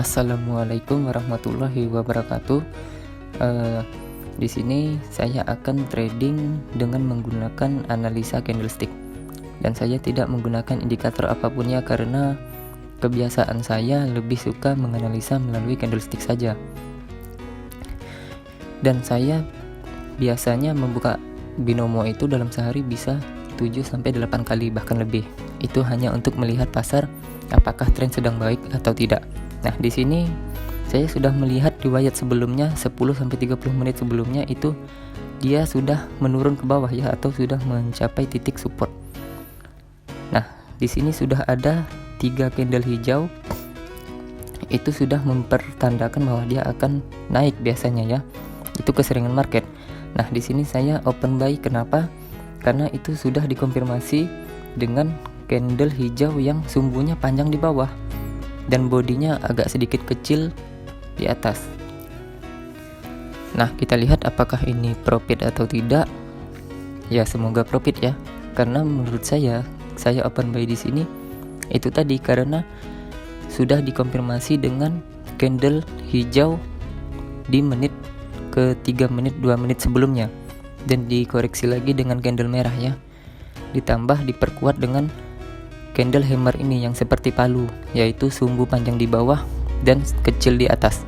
Assalamualaikum warahmatullahi wabarakatuh. Di sini saya akan trading dengan menggunakan analisa candlestick, dan saya tidak menggunakan indikator apapun ya, karena kebiasaan saya lebih suka menganalisa melalui candlestick saja. Dan saya biasanya membuka binomo itu dalam sehari bisa 7-8 kali, bahkan lebih. Itu hanya untuk melihat pasar apakah tren sedang baik atau tidak. Nah, di sini saya sudah melihat riwayat sebelumnya 10-30 menit sebelumnya itu dia sudah menurun ke bawah ya, atau sudah mencapai titik support. Nah, di sini sudah ada 3 candle hijau. Itu sudah mempertandakan bahwa dia akan naik biasanya ya. Itu keseringan market. Nah, di sini saya open buy. Kenapa? Karena itu sudah dikonfirmasi dengan candle hijau yang sumbunya panjang di bawah dan bodinya agak sedikit kecil di atas. Nah, kita lihat apakah ini profit atau tidak. Ya, semoga profit ya. Karena menurut saya open buy di sini itu tadi karena sudah dikonfirmasi dengan candle hijau di menit ke 3 menit 2 menit sebelumnya, dan dikoreksi lagi dengan candle merah ya. Ditambah diperkuat dengan candle hammer ini yang seperti palu, yaitu sumbu panjang di bawah dan kecil di atas.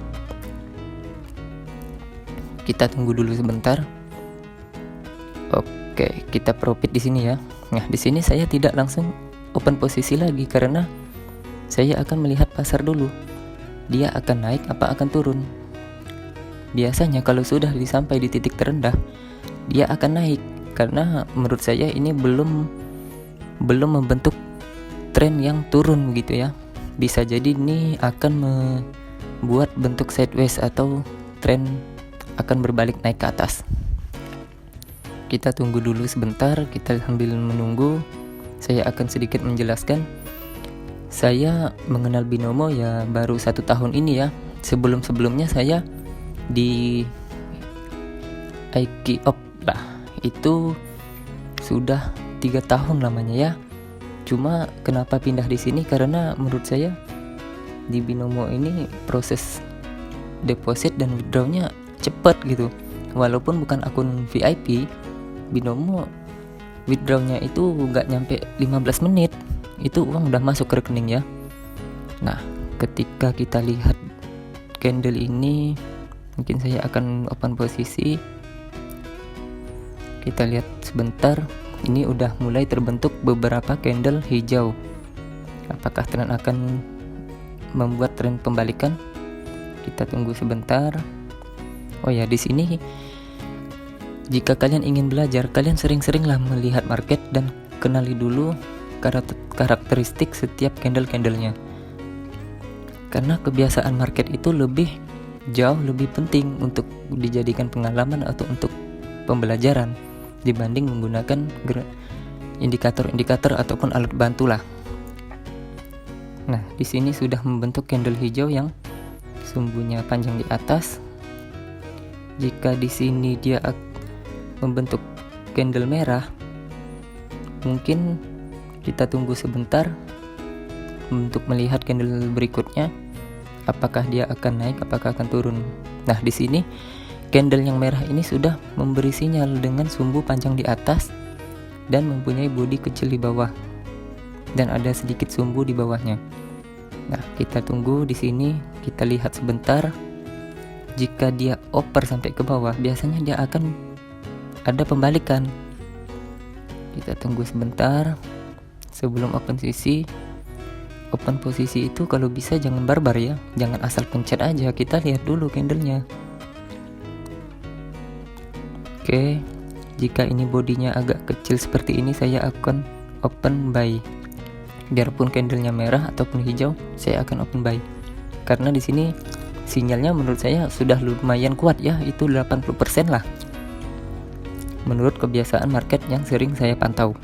Kita tunggu dulu sebentar. Oke, kita profit di sini ya. Nah, di sini saya tidak langsung open posisi lagi karena saya akan melihat pasar dulu. Dia akan naik apa akan turun. Biasanya kalau sudah sampai di titik terendah, dia akan naik karena menurut saya ini belum membentuk tren yang turun gitu ya. Bisa jadi ini akan membuat bentuk sideways atau tren akan berbalik naik ke atas. Kita tunggu dulu sebentar, kita sambil menunggu saya akan sedikit menjelaskan. Saya mengenal binomo ya baru 1 tahun ini ya. Sebelumnya saya di IKOP lah, itu sudah 3 tahun lamanya ya. Cuma kenapa pindah di sini karena menurut saya di binomo ini proses deposit dan withdrawnya cepat gitu. Walaupun bukan akun VIP, binomo withdrawnya itu nggak nyampe 15 menit itu uang udah masuk ke rekening ya. Nah, ketika kita lihat candle ini, mungkin saya akan open posisi. Kita lihat sebentar. Ini udah mulai terbentuk beberapa candle hijau. Apakah tren akan membuat tren pembalikan? Kita tunggu sebentar. Oh ya, di sini jika kalian ingin belajar, kalian sering-seringlah melihat market dan kenali dulu karakteristik setiap candle-candlenya. Karena kebiasaan market itu jauh lebih penting untuk dijadikan pengalaman atau untuk pembelajaran dibanding menggunakan indikator-indikator ataupun alat bantu lah. Nah, di sini sudah membentuk candle hijau yang sumbunya panjang di atas. Jika di sini dia membentuk candle merah, mungkin kita tunggu sebentar untuk melihat candle berikutnya apakah dia akan naik, apakah akan turun. Nah, di sini candle yang merah ini sudah memberi sinyal dengan sumbu panjang di atas dan mempunyai bodi kecil di bawah dan ada sedikit sumbu di bawahnya. Nah, kita tunggu di sini, kita lihat sebentar. Jika dia oper sampai ke bawah, biasanya dia akan ada pembalikan. Kita tunggu sebentar sebelum open posisi. Open posisi itu kalau bisa jangan barbar ya, jangan asal pencet aja. Kita lihat dulu candlenya. Oke, jika ini bodinya agak kecil seperti ini, saya akan open buy. Biarpun candlenya merah ataupun hijau, saya akan open buy. Karena di sini sinyalnya menurut saya sudah lumayan kuat ya, itu 80% lah. Menurut kebiasaan market yang sering saya pantau.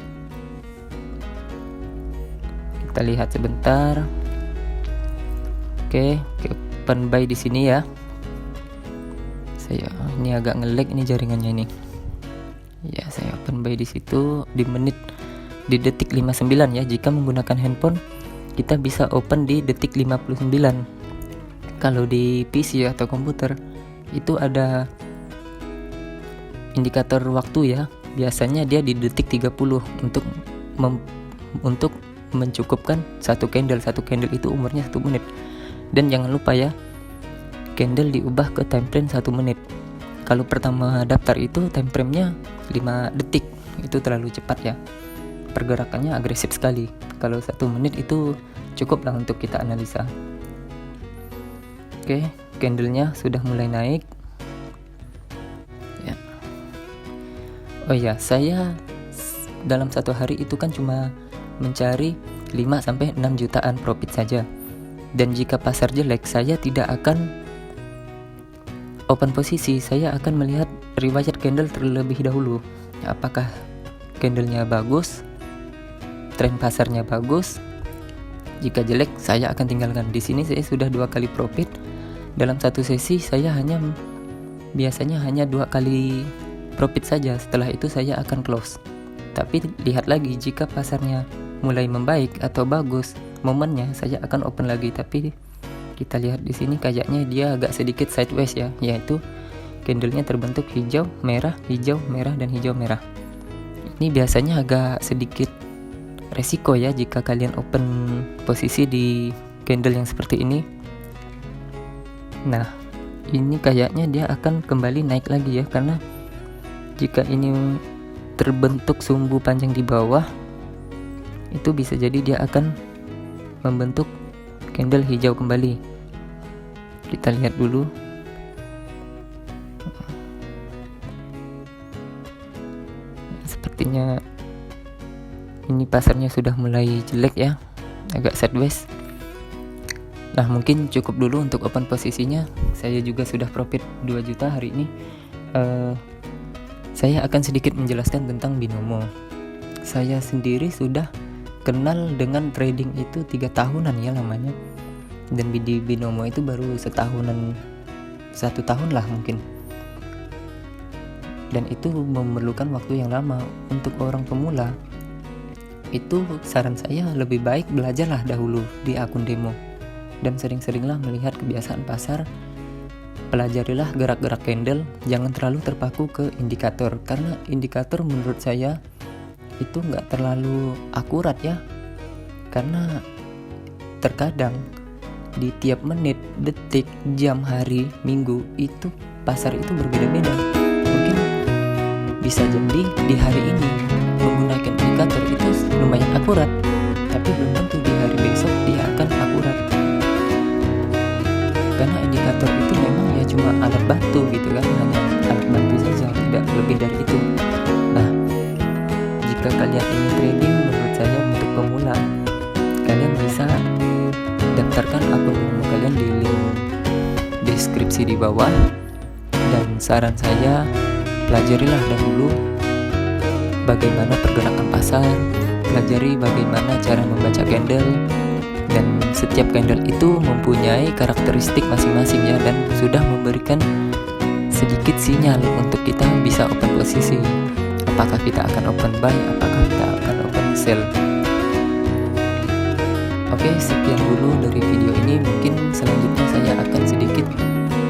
Kita lihat sebentar. Oke, open buy di sini ya. Ini agak nge-lag ini jaringannya ini. Ya, saya open buy di situ di detik 59 ya. Jika menggunakan handphone kita bisa open di detik 59. Kalau di PC atau komputer itu ada indikator waktu ya. Biasanya dia di detik 30 untuk mencukupkan satu candle itu umurnya 1 menit. Dan jangan lupa ya, candle diubah ke time frame 1 menit. Kalau pertama daftar itu time frame-nya 5 detik, itu terlalu cepat ya, pergerakannya agresif sekali. Kalau 1 menit itu cukup lah untuk kita analisa. Oke, candlenya sudah mulai naik ya. Oh ya, saya dalam satu hari itu kan cuma mencari 5-6 jutaan profit saja. Dan jika pasar jelek, saya tidak akan open posisi, saya akan melihat riwayat candle terlebih dahulu. Apakah candlenya bagus, tren pasarnya bagus. Jika jelek, saya akan tinggalkan. Di sini saya sudah 2 kali profit. Dalam satu sesi saya biasanya hanya 2 kali profit saja. Setelah itu saya akan close. Tapi lihat lagi, jika pasarnya mulai membaik atau bagus momennya, saya akan open lagi. Tapi kita lihat di sini kayaknya dia agak sedikit sideways ya, yaitu candlenya terbentuk hijau, merah, dan hijau merah. Ini biasanya agak sedikit resiko ya jika kalian open posisi di candle yang seperti ini. Nah, ini kayaknya dia akan kembali naik lagi ya, karena jika ini terbentuk sumbu panjang di bawah, itu bisa jadi dia akan membentuk candle hijau kembali. Kita lihat dulu. Sepertinya ini pasarnya sudah mulai jelek ya, agak sideways. Nah, mungkin cukup dulu untuk open posisinya. Saya juga sudah profit 2 juta hari ini. Saya akan sedikit menjelaskan tentang binomo. Saya sendiri sudah kenal dengan trading itu 3 tahunan ya lamanya. Dan di binomo itu baru 1 tahun lah mungkin. Dan itu memerlukan waktu yang lama. Untuk orang pemula, itu saran saya lebih baik belajarlah dahulu di akun demo. Dan sering-seringlah melihat kebiasaan pasar. Pelajarilah gerak-gerak candle, jangan terlalu terpaku ke indikator. Karena indikator menurut saya itu nggak terlalu akurat ya. Karena terkadang di tiap menit, detik, jam, hari, minggu itu pasar itu berbeda-beda. Mungkin bisa jadi di hari ini menggunakan indikator itu lumayan akurat, tapi belum tentu di hari besok dia akan akurat. Karena indikator itu memang ya cuma alat bantu gitu kan, hanya alat bantu saja, tidak lebih dari itu. Nah, jika kalian ingin trading, menurut saya untuk pemula, kalian bisa daftarkan akun demo kalian di link deskripsi di bawah. Dan saran saya, pelajarilah dahulu bagaimana pergerakan pasar, pelajari bagaimana cara membaca candle. Dan setiap candle itu mempunyai karakteristik masing-masing ya, dan sudah memberikan sedikit sinyal untuk kita bisa open posisi. Apakah kita akan open buy, apakah kita akan open sell. Oke, sekian dulu dari video ini. Mungkin selanjutnya saya akan sedikit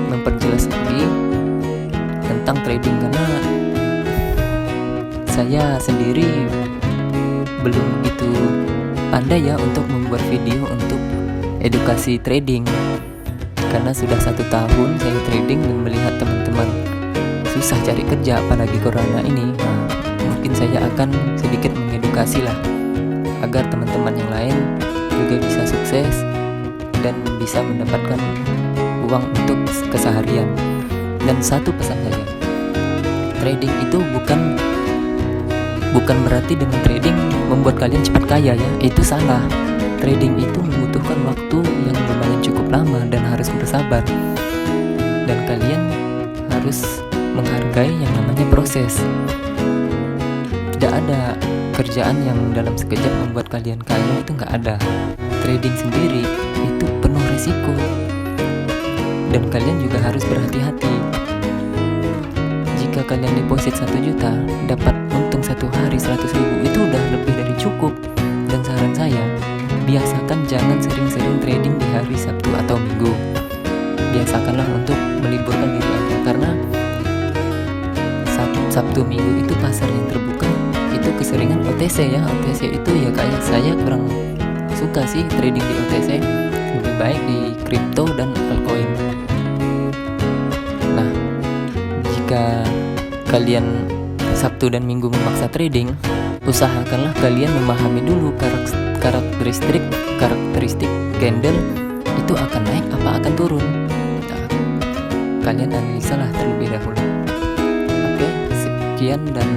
memperjelas lagi tentang trading, karena saya sendiri belum begitu pandai ya untuk membuat video untuk edukasi trading. Karena sudah 1 tahun saya trading dan melihat teman-teman susah cari kerja, apalagi corona ini. Nah, mungkin saya akan sedikit mengedukasi lah, agar teman-teman yang lain juga bisa sukses dan bisa mendapatkan uang untuk keseharian. Dan satu pesan saya, trading itu bukan berarti dengan trading membuat kalian cepat kaya ya, itu salah. Trading itu membutuhkan waktu yang lumayan cukup lama dan harus bersabar. Dan kalian harus menghargai yang namanya proses. Tidak ada kerjaan yang dalam sekejap membuat kalian kaya, itu nggak ada. Trading sendiri itu penuh resiko, dan kalian juga harus berhati-hati. Jika kalian deposit 1 juta, dapat untung 1 hari 100.000, itu udah lebih dari cukup. Dan saran saya, biasakan jangan sering-sering trading di hari Sabtu atau Minggu. biasakanlah untuk meliburkan diri Anda, karena Sabtu Minggu itu pasar yang terbuka itu keseringan OTC ya. OTC itu ya kayak saya kurang suka sih trading di OTC, lebih baik di kripto dan altcoin. Nah, jika kalian Sabtu dan Minggu memaksa trading, usahakanlah kalian memahami dulu karakteristik candle itu akan naik apa akan turun. Nah, kalian analisalah terlebih dahulu. Oke, sekian dan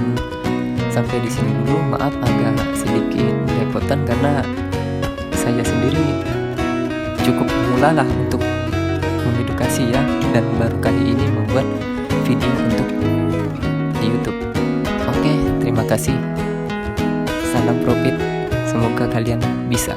sampai di sini dulu. Maaf agak sedikit merepotkan karena saya sendiri cukup mula lah untuk mengedukasi ya, dan baru kali ini membuat video untuk di YouTube. Oke, terima kasih. Salam profit. Semoga kalian bisa.